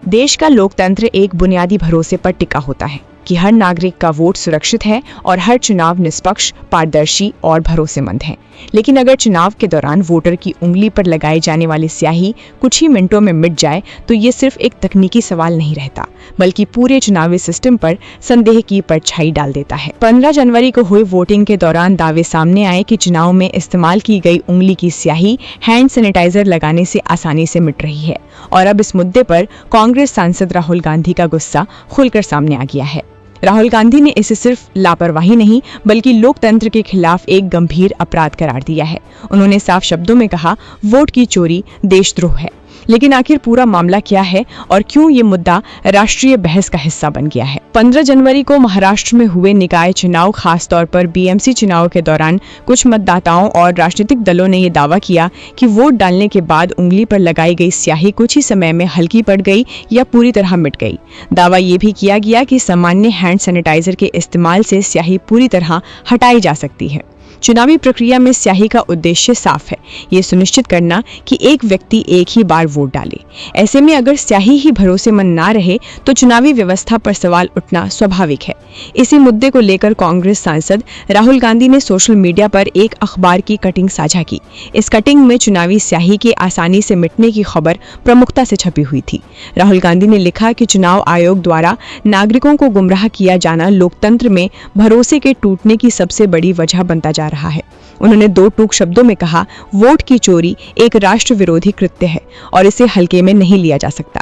देश का लोकतंत्र एक बुनियादी भरोसे पर टिका होता है कि हर नागरिक का वोट सुरक्षित है और हर चुनाव निष्पक्ष, पारदर्शी और भरोसेमंद है। लेकिन अगर चुनाव के दौरान वोटर की उंगली पर लगाई जाने वाली स्याही कुछ ही मिनटों में मिट जाए तो ये सिर्फ एक तकनीकी सवाल नहीं रहता, बल्कि पूरे चुनावी सिस्टम पर संदेह की परछाई डाल देता है। 15 जनवरी को हुई वोटिंग के दौरान दावे सामने आए कि चुनाव में इस्तेमाल की गई उंगली की स्याही हैंड सैनिटाइजर लगाने से आसानी से मिट रही है और अब इस मुद्दे पर कांग्रेस सांसद राहुल गांधी का गुस्सा खुलकर सामने आ गया है। राहुल गांधी ने इसे सिर्फ लापरवाही नहीं बल्कि लोकतंत्र के खिलाफ एक गंभीर अपराध करार दिया है। उन्होंने साफ शब्दों में कहा, वोट की चोरी देशद्रोह है। लेकिन आखिर पूरा मामला क्या है और क्यों ये मुद्दा राष्ट्रीय बहस का हिस्सा बन गया है? 15 जनवरी को महाराष्ट्र में हुए निकाय चुनाव, खासतौर पर बीएमसी चुनाव के दौरान कुछ मतदाताओं और राजनीतिक दलों ने ये दावा किया कि वोट डालने के बाद उंगली पर लगाई गई स्याही कुछ ही समय में हल्की पड़ गई या पूरी तरह मिट गई। दावा ये भी किया गया कि सामान्य हैंड सैनिटाइजर के इस्तेमाल से स्याही पूरी तरह हटाई जा सकती है। चुनावी प्रक्रिया में स्याही का उद्देश्य साफ है, ये सुनिश्चित करना कि एक व्यक्ति एक ही बार वोट डाले। ऐसे में अगर स्याही ही भरोसेमंद ना रहे तो चुनावी व्यवस्था पर सवाल उठना स्वाभाविक है। इसी मुद्दे को लेकर कांग्रेस सांसद राहुल गांधी ने सोशल मीडिया पर एक अखबार की कटिंग साझा की। इस कटिंग में चुनावी स्याही के आसानी से मिटने की खबर प्रमुखता से छपी हुई थी। राहुल गांधी ने लिखा कि चुनाव आयोग द्वारा नागरिकों को गुमराह किया जाना लोकतंत्र में भरोसे के टूटने की सबसे बड़ी वजह बनता जा रहा है। उन्होंने दो टूक शब्दों में कहा, वोट की चोरी एक राष्ट्र विरोधी कृत्य है और इसे हल्के में नहीं लिया जा सकता।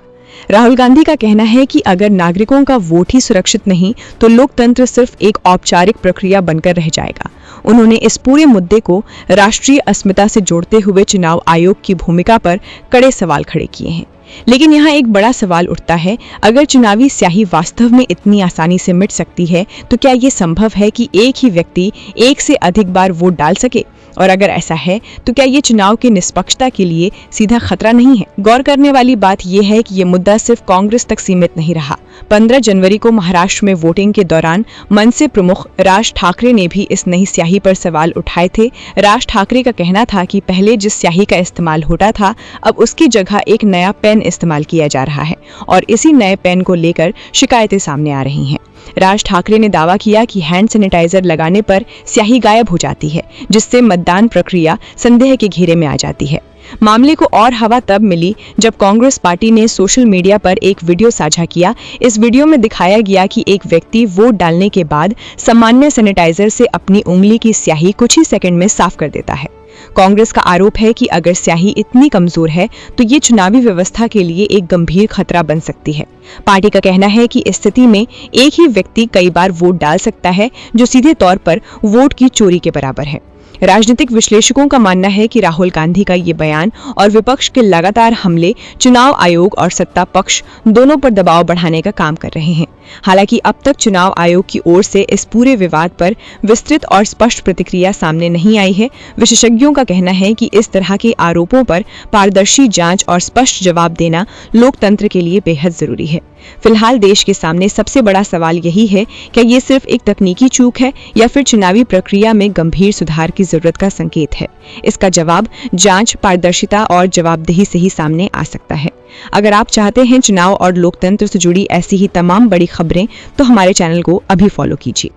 राहुल गांधी का कहना है कि अगर नागरिकों का वोट ही सुरक्षित नहीं तो लोकतंत्र सिर्फ एक औपचारिक प्रक्रिया बनकर रह जाएगा। उन्होंने इस पूरे मुद्दे को राष्ट्रीय अस्मिता से जोड़ते हुए चुनाव आयोग की भूमिका पर कड़े सवाल खड़े किए हैं। लेकिन यहाँ एक बड़ा सवाल उठता है, अगर चुनावी स्याही वास्तव में इतनी आसानी से मिट सकती है तो क्या ये संभव है कि एक ही व्यक्ति एक से अधिक बार वोट डाल सके? और अगर ऐसा है तो क्या ये चुनाव की निष्पक्षता के लिए सीधा खतरा नहीं है? गौर करने वाली बात यह है कि ये मुद्दा सिर्फ कांग्रेस तक सीमित नहीं रहा। 15 जनवरी को महाराष्ट्र में वोटिंग के दौरान मनसे प्रमुख राज ठाकरे ने भी इस नई स्याही पर सवाल उठाए थे। राज ठाकरे का कहना था कि पहले जिस स्याही का इस्तेमाल होता था अब उसकी जगह एक नया पेन इस्तेमाल किया जा रहा है और इसी नए पेन को लेकर शिकायतें सामने आ रही हैं। राज ठाकरे ने दावा किया कि हैंड सैनिटाइजर लगाने पर स्याही गायब हो जाती है, जिससे मतदान प्रक्रिया संदेह के घेरे में आ जाती है। मामले को और हवा तब मिली जब कांग्रेस पार्टी ने सोशल मीडिया पर एक वीडियो साझा किया। इस वीडियो में दिखाया गया कि एक व्यक्ति वोट डालने के बाद सामान्य सैनिटाइजर से अपनी उंगली की स्याही कुछ ही सेकंड में साफ कर देता है। कांग्रेस का आरोप है कि अगर स्याही इतनी कमजोर है तो ये चुनावी व्यवस्था के लिए एक गंभीर खतरा बन सकती है। पार्टी का कहना है कि इस स्थिति में एक ही व्यक्ति कई बार वोट डाल सकता है, जो सीधे तौर पर वोट की चोरी के बराबर है। राजनीतिक विश्लेषकों का मानना है कि राहुल गांधी का ये बयान और विपक्ष के लगातार हमले चुनाव आयोग और सत्ता पक्ष दोनों पर दबाव बढ़ाने का काम कर रहे हैं। हालांकि अब तक चुनाव आयोग की ओर से इस पूरे विवाद पर विस्तृत और स्पष्ट प्रतिक्रिया सामने नहीं आई है। विशेषज्ञों का कहना है कि इस तरह के आरोपों पर पारदर्शी जांच और स्पष्ट जवाब देना लोकतंत्र के लिए बेहद जरूरी है। फिलहाल देश के सामने सबसे बड़ा सवाल यही है, क्या ये सिर्फ एक तकनीकी चूक है या फिर चुनावी प्रक्रिया में गंभीर सुधार की जरूरत का संकेत है? इसका जवाब जांच, पारदर्शिता और जवाबदेही से ही सामने आ सकता है। अगर आप चाहते हैं चुनाव और लोकतंत्र से जुड़ी ऐसी ही तमाम बड़ी खबरें तो हमारे चैनल को अभी फॉलो कीजिए।